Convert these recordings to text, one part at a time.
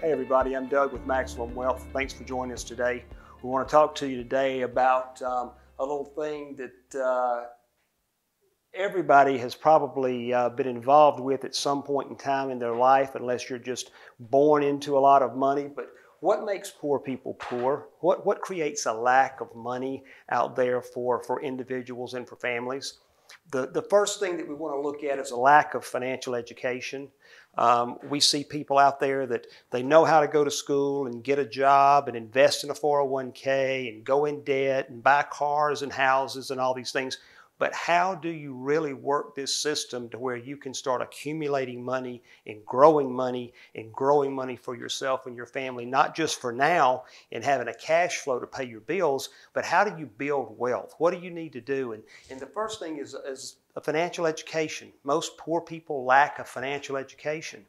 Hey everybody, I'm Doug with Maximum Wealth. Thanks for joining us today. We want to talk to you today about a little thing that everybody has probably been involved with at some point in time in their life, unless you're just born into a lot of money. But what makes poor people poor? What creates a lack of money out there for individuals and for families? The first thing that we want to look at is a lack of financial education. We see people out there that they know how to go to school and get a job and invest in a 401k and go in debt and buy cars and houses and all these things. But how do you really work this system to where you can start accumulating money and growing money for yourself and your family, not just for now and having a cash flow to pay your bills, but how do you build wealth? What do you need to do? And the first thing is a financial education. Most poor people lack a financial education.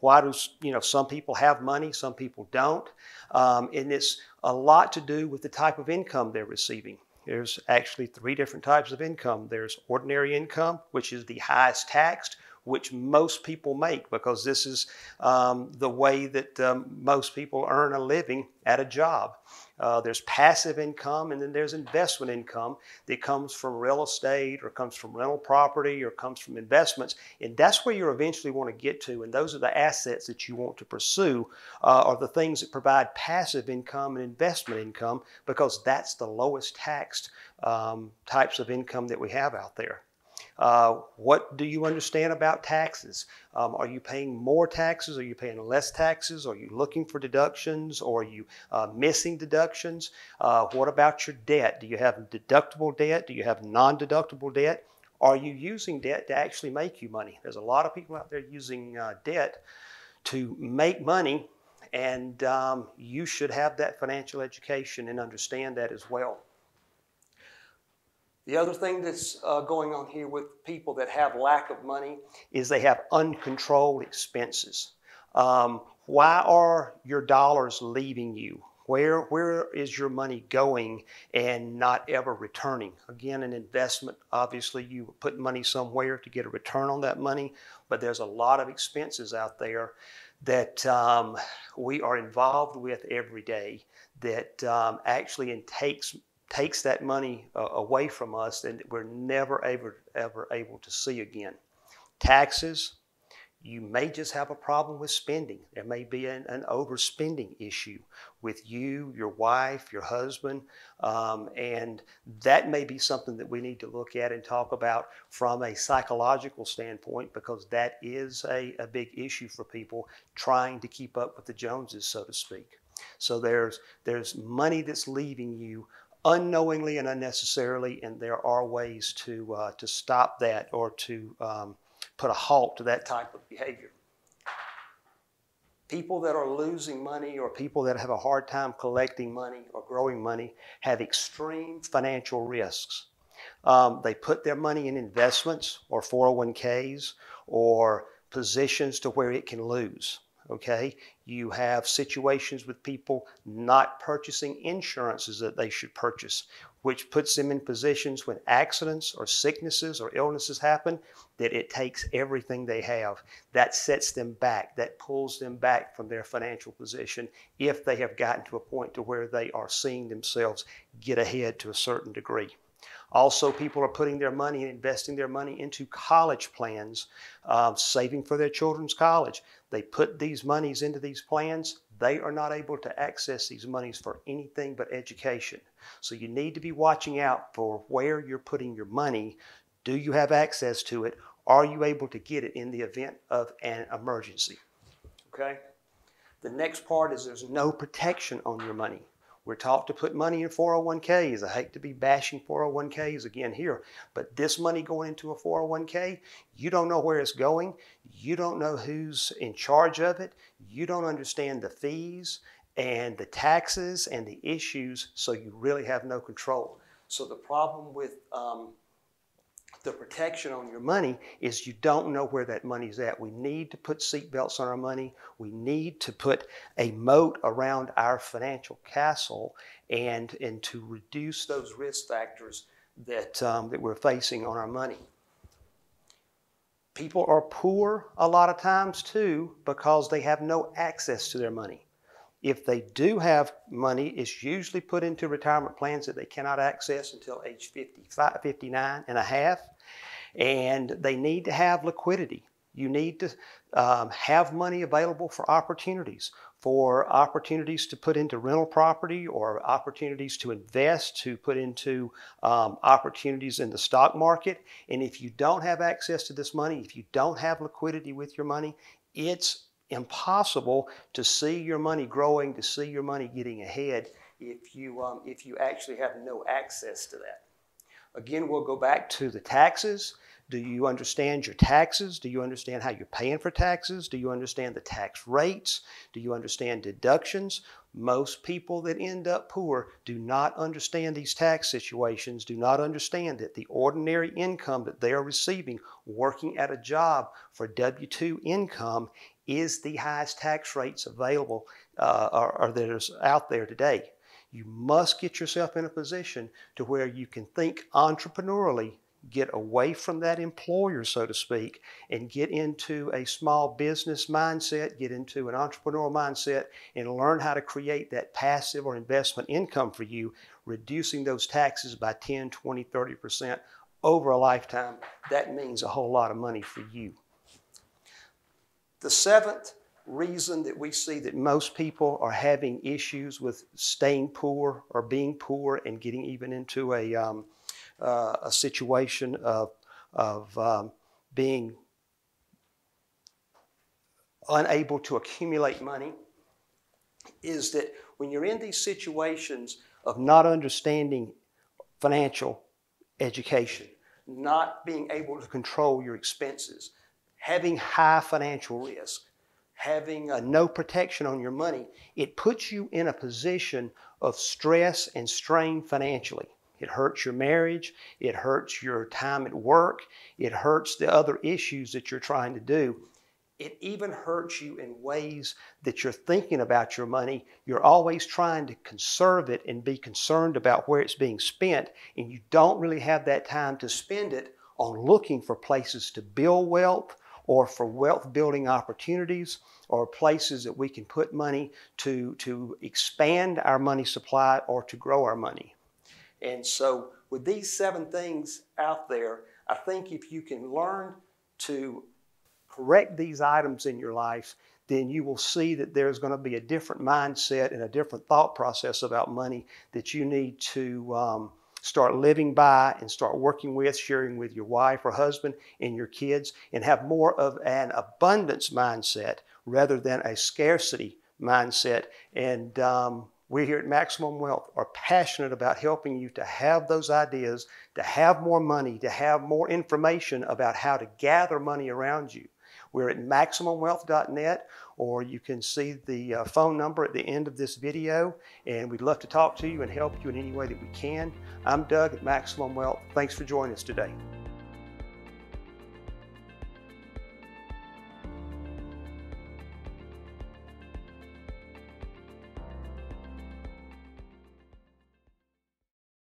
Why do some people have money, some people don't? And it's a lot to do with the type of income they're receiving. There's actually three different types of income. There's ordinary income, which is the highest taxed, which most people make because this is the way that most people earn a living at a job. There's passive income, and then there's investment income that comes from real estate or comes from rental property or comes from investments. And that's where you eventually want to get to. And those are the assets that you want to pursue are the things that provide passive income and investment income, because that's the lowest taxed types of income that we have out there. What do you understand about taxes? Are you paying more taxes? Are you paying less taxes? Are you looking for deductions? Or are you missing deductions? What about your debt? Do you have deductible debt? Do you have non-deductible debt? Are you using debt to actually make you money? There's a lot of people out there using debt to make money, and you should have that financial education and understand that as well. The other thing that's going on here with people that have lack of money is they have uncontrolled expenses. Why are your dollars leaving you? Where is your money going and not ever returning? Again, an investment, obviously you put money somewhere to get a return on that money, but there's a lot of expenses out there that we are involved with every day that actually takes that money away from us and we're never ever able to see again. Taxes, you may just have a problem with spending. There may be an overspending issue with you, your wife, your husband, and that may be something that we need to look at and talk about from a psychological standpoint, because that is a big issue for people trying to keep up with the Joneses, so to speak. So there's money that's leaving you unknowingly and unnecessarily, and there are ways to stop that or to put a halt to that type of behavior. People that are losing money or people that have a hard time collecting money or growing money have extreme financial risks. They put their money in investments or 401ks or positions to where it can lose. Okay, you have situations with people not purchasing insurances that they should purchase, which puts them in positions when accidents or sicknesses or illnesses happen that it takes everything they have. That sets them back. That pulls them back from their financial position if they have gotten to a point to where they are seeing themselves get ahead to a certain degree. Also, people are putting their money and investing their money into college plans, saving for their children's college. They put these monies into these plans. They are not able to access these monies for anything but education. So you need to be watching out for where you're putting your money. Do you have access to it? Are you able to get it in the event of an emergency? Okay. The next part is there's no protection on your money. We're taught to put money in 401ks. I hate to be bashing 401ks again here, but this money going into a 401k, you don't know where it's going. You don't know who's in charge of it. You don't understand the fees and the taxes and the issues, so you really have no control. So the problem with the protection on your money is you don't know where that money's at. We need to put seatbelts on our money. We need to put a moat around our financial castle and to reduce those risk factors that we're facing on our money. People are poor a lot of times too because they have no access to their money. If they do have money, it's usually put into retirement plans that they cannot access until age 55, 59 and a half. And they need to have liquidity. You need to have money available for opportunities to put into rental property or opportunities to invest, to put into opportunities in the stock market. And if you don't have access to this money, if you don't have liquidity with your money, it's impossible to see your money growing, to see your money getting ahead if you actually have no access to that. Again, we'll go back to the taxes. Do you understand your taxes? Do you understand how you're paying for taxes? Do you understand the tax rates? Do you understand deductions? Most people that end up poor do not understand these tax situations, do not understand that the ordinary income that they are receiving working at a job for W-2 income is the highest tax rates available or that is out there today. You must get yourself in a position to where you can think entrepreneurially, get away from that employer, so to speak, and get into a small business mindset, get into an entrepreneurial mindset, and learn how to create that passive or investment income for you, reducing those taxes by 10, 20, 30% over a lifetime. That means a whole lot of money for you. The seventh reason that we see that most people are having issues with staying poor or being poor and getting even into a situation of being unable to accumulate money is that when you're in these situations of not understanding financial education, not being able to control your expenses, having high financial risk, having no protection on your money, it puts you in a position of stress and strain financially. It hurts your marriage, it hurts your time at work, it hurts the other issues that you're trying to do. It even hurts you in ways that you're thinking about your money. You're always trying to conserve it and be concerned about where it's being spent, and you don't really have that time to spend it on looking for places to build wealth or for wealth building opportunities or places that we can put money to expand our money supply or to grow our money. And so with these 7 things out there, I think if you can learn to correct these items in your life, then you will see that there's going to be a different mindset and a different thought process about money that you need to start living by and start working with, sharing with your wife or husband and your kids, and have more of an abundance mindset rather than a scarcity mindset. And we here at Maximum Wealth are passionate about helping you to have those ideas, to have more money, to have more information about how to gather money around you. We're at MaximumWealth.net, or you can see the phone number at the end of this video, and we'd love to talk to you and help you in any way that we can. I'm Doug at Maximum Wealth. Thanks for joining us today.